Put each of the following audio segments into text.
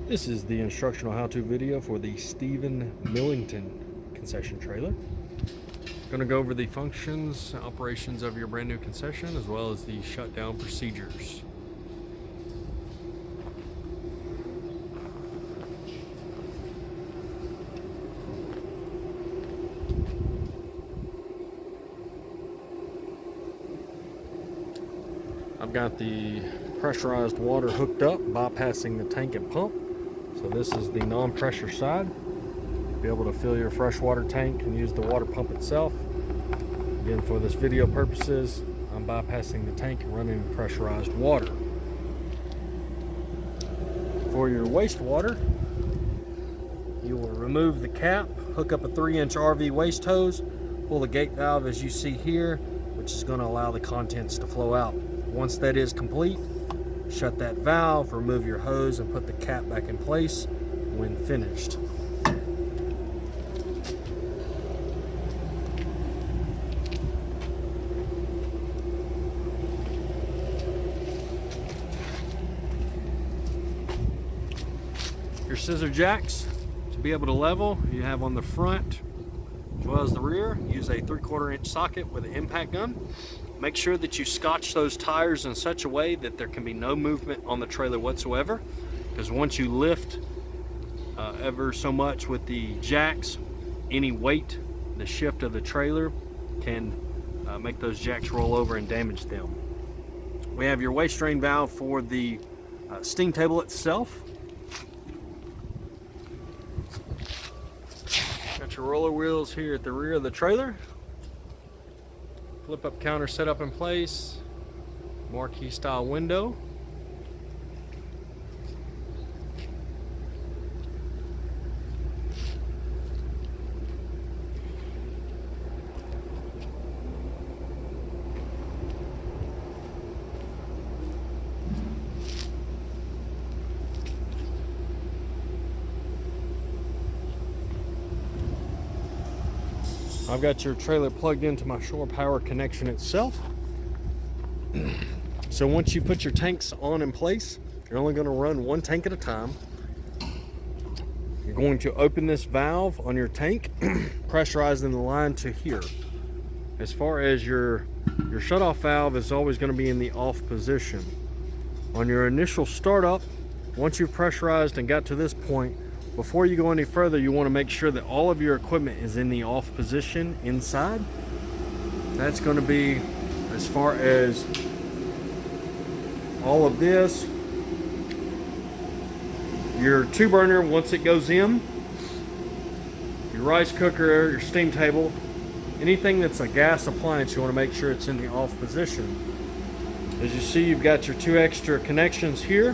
This is the instructional how-to video for the Millington concession trailer. Going to go over the functions, operations of your brand new concession, as well as the shutdown procedures. I've got the pressurized water hooked up, bypassing the tank and pump. So this is the non-pressure side. You'll be able to fill your freshwater tank and use the water pump itself. Again, for this video purposes, I'm bypassing the tank and running pressurized water. For your wastewater, you will remove the cap, hook up a 3-inch RV waste hose, pull the gate valve as you see here, which is going to allow the contents to flow out. Once that is complete, shut that valve, remove your hose, and put the cap back in place when finished. Your scissor jacks, to be able to level, you have on the front as well as the rear. Use a 3/4 inch socket with an impact gun. Make sure that you scotch those tires in such a way that there can be no movement on the trailer whatsoever, because once you lift ever so much with the jacks, any weight, the shift of the trailer can make those jacks roll over and damage them. We have your waste drain valve for the steam table itself. Got your roller wheels here at the rear of the trailer. Flip up counter set up in place, marquee style window. I've got your trailer plugged into my shore power connection itself. So once you put your tanks on in place, you're only going to run one tank at a time. You're going to open this valve on your tank, pressurizing the line to here. As far as your shutoff valve is always going to be in the off position. On your initial startup, once you've pressurized and got to this point, before you go any further, you want to make sure that all of your equipment is in the off position inside. That's going to be as far as all of this. Your 2-burner, once it goes in, your rice cooker, your steam table, anything that's a gas appliance, you want to make sure it's in the off position. As you see, you've got your 2 extra connections here.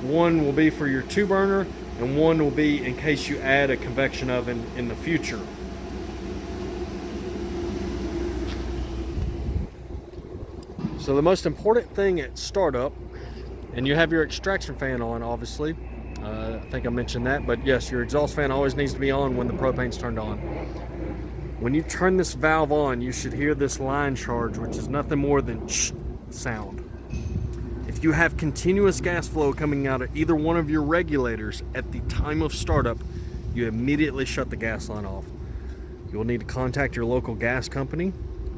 One will be for your 2-burner, and one will be in case you add a convection oven in the future. So the most important thing at startup, and you have your extraction fan on, obviously. I think I mentioned that, but yes, your exhaust fan always needs to be on when the propane's turned on. When you turn this valve on, you should hear this line charge, which is nothing more than sound. If you have continuous gas flow coming out of either one of your regulators at the time of startup, you immediately shut the gas line off. You will need to contact your local gas company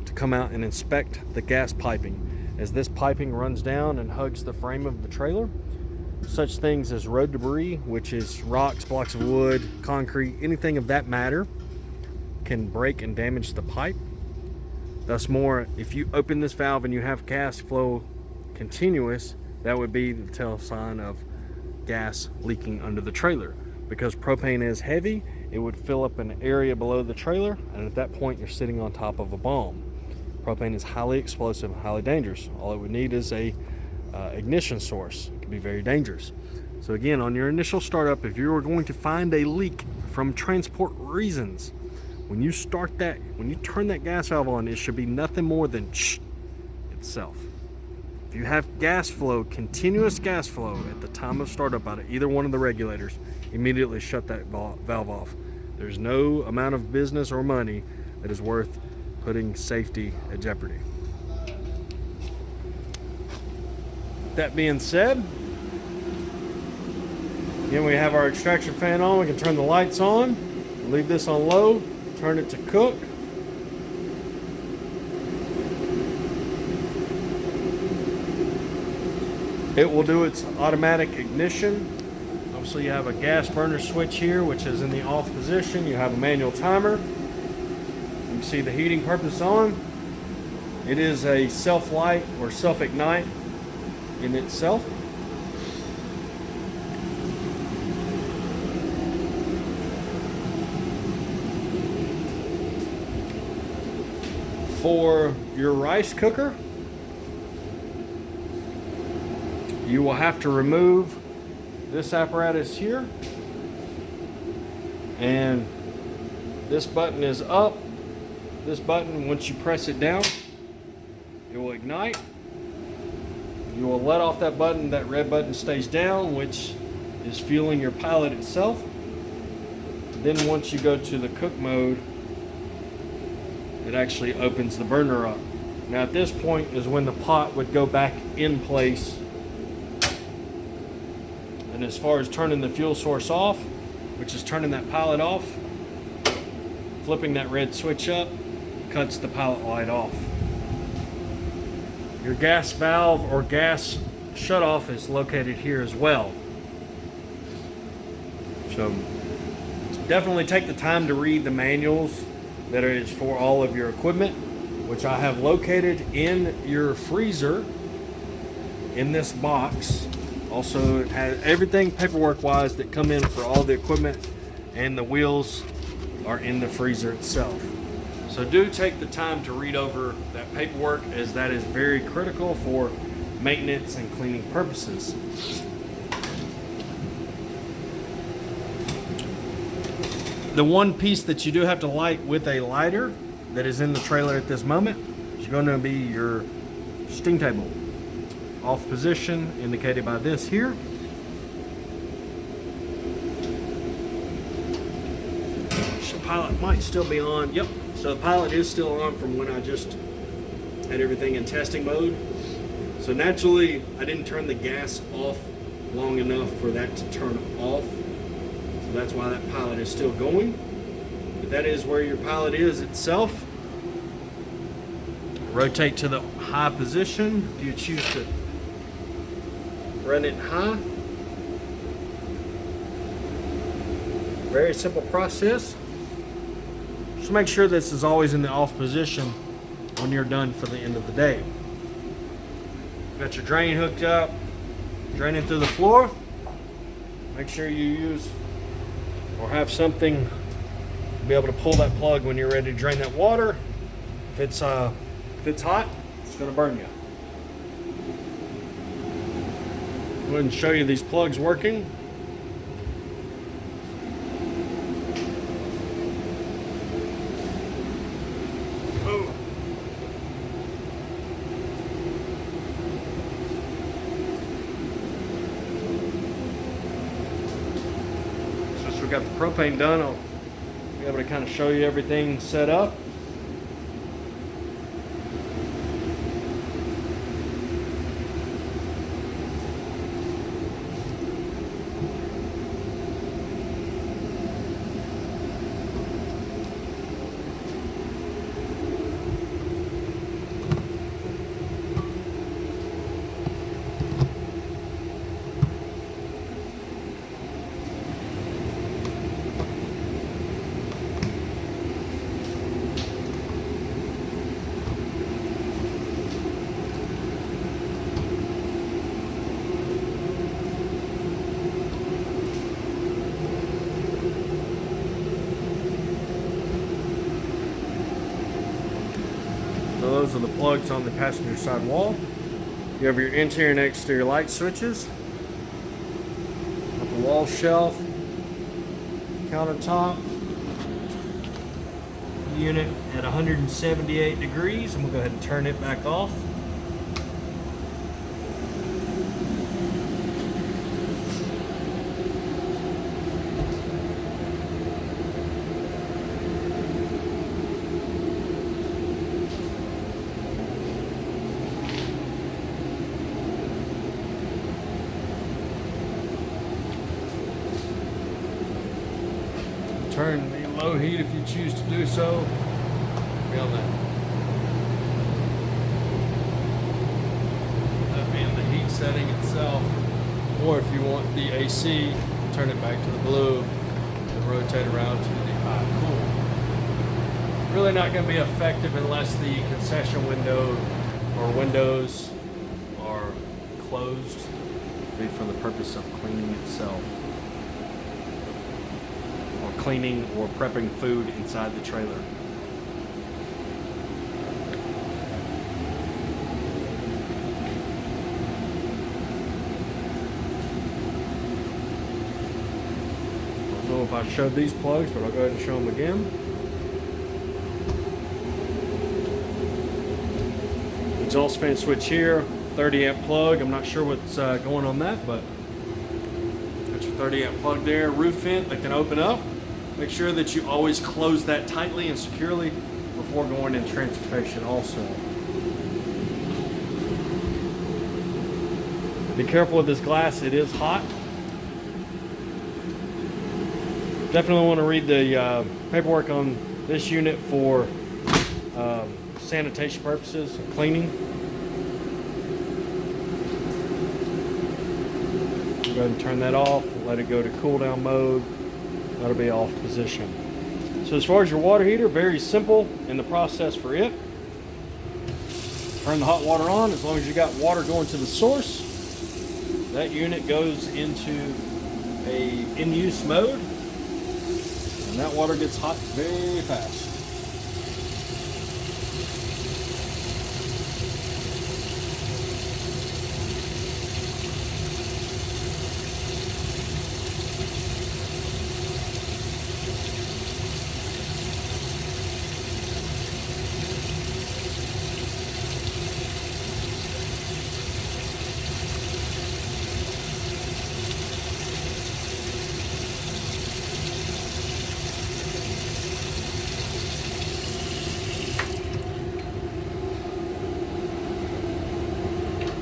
to come out and inspect the gas piping. As this piping runs down and hugs the frame of the trailer, such things as road debris, which is rocks, blocks of wood, concrete, anything of that matter, can break and damage the pipe. Thus more, if you open this valve and you have gas flow continuous, that would be the tell sign of gas leaking under the trailer. Because propane is heavy, it would fill up an area below the trailer, and at that point you're sitting on top of a bomb. Propane is highly explosive and highly dangerous. All it would need is a ignition source. It can be very dangerous. So again, on your initial startup, if you are going to find a leak from transport reasons, when you start that, when you turn that gas valve on, it should be nothing more than itself. If you have gas flow, continuous gas flow at the time of startup out of either one of the regulators, immediately shut that valve off. There's no amount of business or money that is worth putting safety at jeopardy. That being said, Again, we have our extraction fan on. We can turn the lights on, leave this on low, turn it to cook. It will do its automatic ignition. Obviously, you have a gas burner switch here, which is in the off position. You have a manual timer. You can see the heating purpose on. It is a self-light or self-ignite in itself. For your rice cooker, you will have to remove this apparatus here, and this button is up. This button, once you press it down, it will ignite. You will let off that button. That red button stays down, which is fueling your pilot itself. Then once you go to the cook mode, it actually opens the burner up. Now at this point is when the pot would go back in place. And as far as turning the fuel source off, which is turning that pilot off, flipping that red switch up cuts the pilot light off. Your gas valve or gas shutoff is located here as well. So definitely take the time to read the manuals that is for all of your equipment, which I have located in your freezer in this box. Also, it has everything paperwork wise that come in for all the equipment, and the wheels are in the freezer itself. So do take the time to read over that paperwork, as that is very critical for maintenance and cleaning purposes. The one piece that you do have to light with a lighter that is in the trailer at this moment is going to be your steam table. Off position, indicated by this here. So the pilot might still be on. Yep, so the pilot is still on from when I just had everything in testing mode. So naturally, I didn't turn the gas off long enough for that to turn off. So that's why that pilot is still going. But that is where your pilot is itself. Rotate to the high position if you choose to run it high. Very simple process. Just make sure this is always in the off position when you're done for the end of the day. Got your drain hooked up, draining through the floor. Make sure you use or have something to be able to pull that plug when you're ready to drain that water. If it's hot, it's going to burn you. Go ahead and show you these plugs working. Oh. Since we got the propane done, I'll be able to kind of show you everything set up. So those are the plugs on the passenger side wall. You have your interior and exterior light switches. Upper wall shelf, countertop, unit at 178 degrees, and we'll go ahead and turn it back off. turn the low heat if you choose to do so. Be on that being the heat setting itself, or if you want the AC, turn it back to the blue and rotate around to the high cool. Really not going to be effective unless the concession window or windows are closed, be for the purpose of cleaning itself, or cleaning or prepping food inside the trailer. I don't know if I showed these plugs, but I'll go ahead and show them again. Exhaust fan switch here, 30 amp plug. I'm not sure what's going on that, but got your 30 amp plug there. Roof vent that can open up. Make sure that you always close that tightly and securely before going in transportation also. Be careful with this glass, it is hot. Definitely want to read the paperwork on this unit for sanitation purposes and cleaning. Go ahead and turn that off, let it go to cool down mode. That'll be off position. So as far as your water heater, very simple in the process for it. Turn the hot water on. As long as you got water going to the source, that unit goes into a in-use mode, and that water gets hot very fast.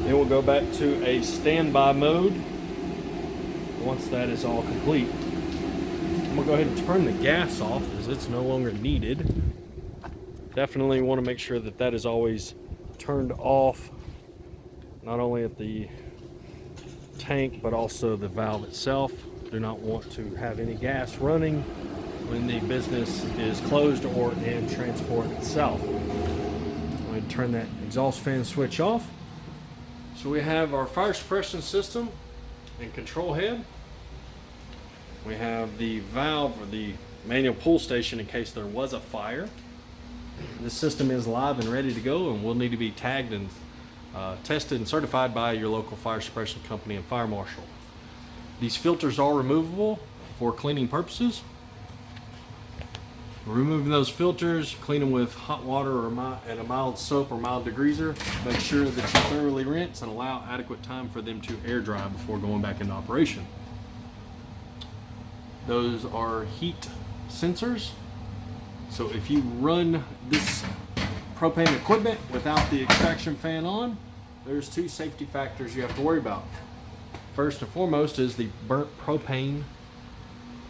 Then we'll go back to a standby mode once that is all complete. I'm gonna go ahead and turn the gas off as it's no longer needed. Definitely want to make sure that that is always turned off, not only at the tank but also the valve itself. Do not want to have any gas running when the business is closed or in transport itself. I'm going to turn that exhaust fan switch off. So we have our fire suppression system and control head. We have the valve or the manual pull station in case there was a fire. This system is live and ready to go and will need to be tagged and tested and certified by your local fire suppression company and fire marshal. These filters are removable for cleaning purposes. Removing those filters, clean them with hot water or and a mild soap or mild degreaser. Make sure that you thoroughly rinse and allow adequate time for them to air dry before going back into operation. Those are heat sensors. So if you run this propane equipment without the extraction fan on, there's two safety factors you have to worry about. First and foremost is the burnt propane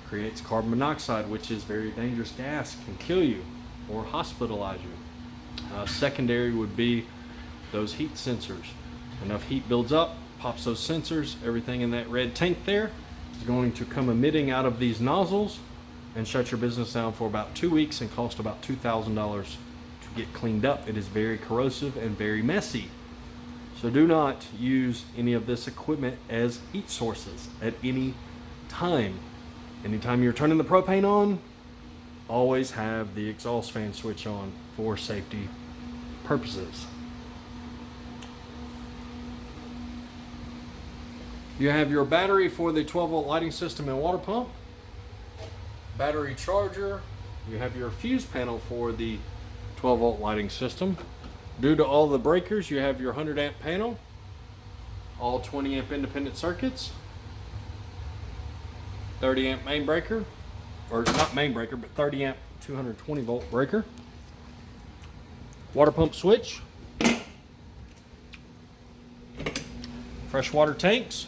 creates carbon monoxide, which is very dangerous gas, can kill you or hospitalize you. Secondary would be those heat sensors. Enough heat builds up, pops those sensors, everything in that red tank there is going to come emitting out of these nozzles and shut your business down for about 2 weeks and cost about $2,000 to get cleaned up. It is very corrosive and very messy. So do not use any of this equipment as heat sources at any time. Anytime you're turning the propane on, always have the exhaust fan switch on for safety purposes. You have your battery for the 12-volt lighting system and water pump, battery charger. You have your fuse panel for the 12-volt lighting system. Due to all the breakers, you have your 100-amp panel, all 20-amp independent circuits, 30-amp main breaker, or not main breaker, but 30-amp 220-volt breaker, water pump switch, freshwater tanks,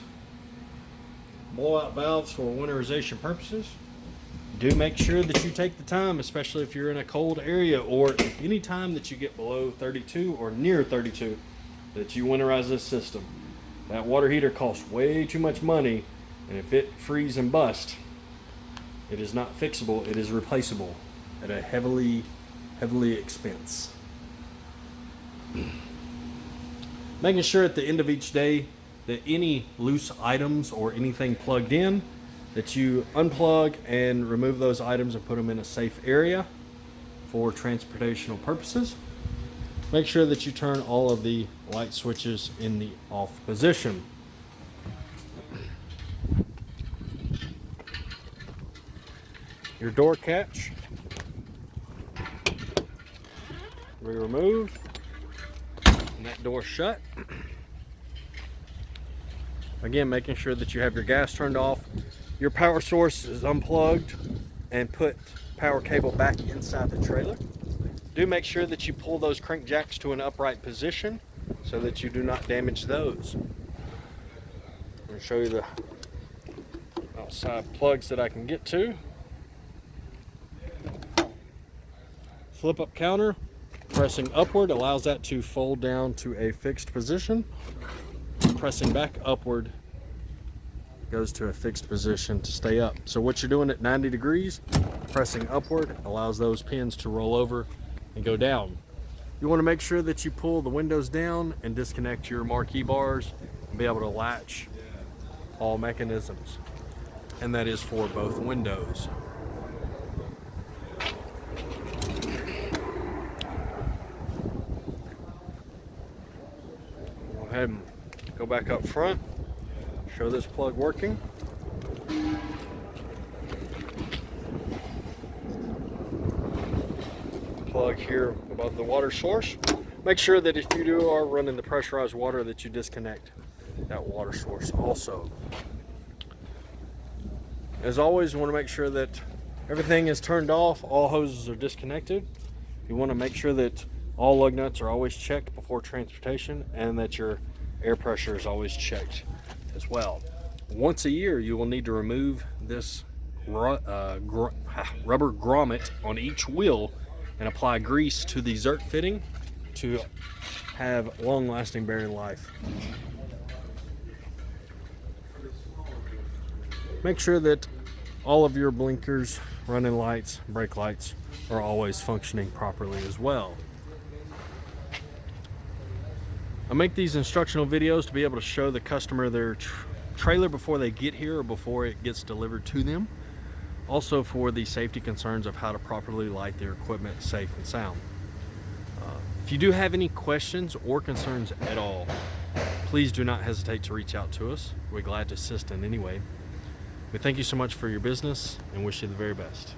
blowout valves for winterization purposes, Do make sure that you take the time, especially if you're in a cold area, or any time that you get below 32 or near 32, that you winterize this system. That water heater costs way too much money, and if it freezes and busts, it is not fixable, it is replaceable at a heavily expense. Making sure at the end of each day that any loose items or anything plugged in, that you unplug and remove those items and put them in a safe area for transportational purposes. Make sure that you turn all of the light switches in the off position. Your door catch, we remove, and that door shut. Again, making sure that you have your gas turned off, your power source is unplugged, and put power cable back inside the trailer. Do make sure that you pull those crank jacks to an upright position so that you do not damage those. I'm going to show you the outside plugs that I can get to. Flip up counter, pressing upward allows that to fold down to a fixed position. Pressing back upward goes to a fixed position to stay up. So what you're doing at 90 degrees, pressing upward allows those pins to roll over and go down. You want to make sure that you pull the windows down and disconnect your marquee bars and be able to latch all mechanisms. And that is for both windows. Go ahead and go back up front. Show this plug working. Plug here above the water source. Make sure that if you are running the pressurized water that you disconnect that water source also. As always, you want to make sure that everything is turned off, all hoses are disconnected. You want to make sure that all lug nuts are always checked before transportation and that your air pressure is always checked as well. Once a year, you will need to remove this rubber grommet on each wheel and apply grease to the zert fitting to have long-lasting bearing life. Make sure that all of your blinkers, running lights, brake lights are always functioning properly as well. I make these instructional videos to be able to show the customer their trailer before they get here or before it gets delivered to them. Also for the safety concerns of how to properly light their equipment safe and sound. If you do have any questions or concerns at all, please do not hesitate to reach out to us. We're glad to assist in any way. We thank you so much for your business and wish you the very best.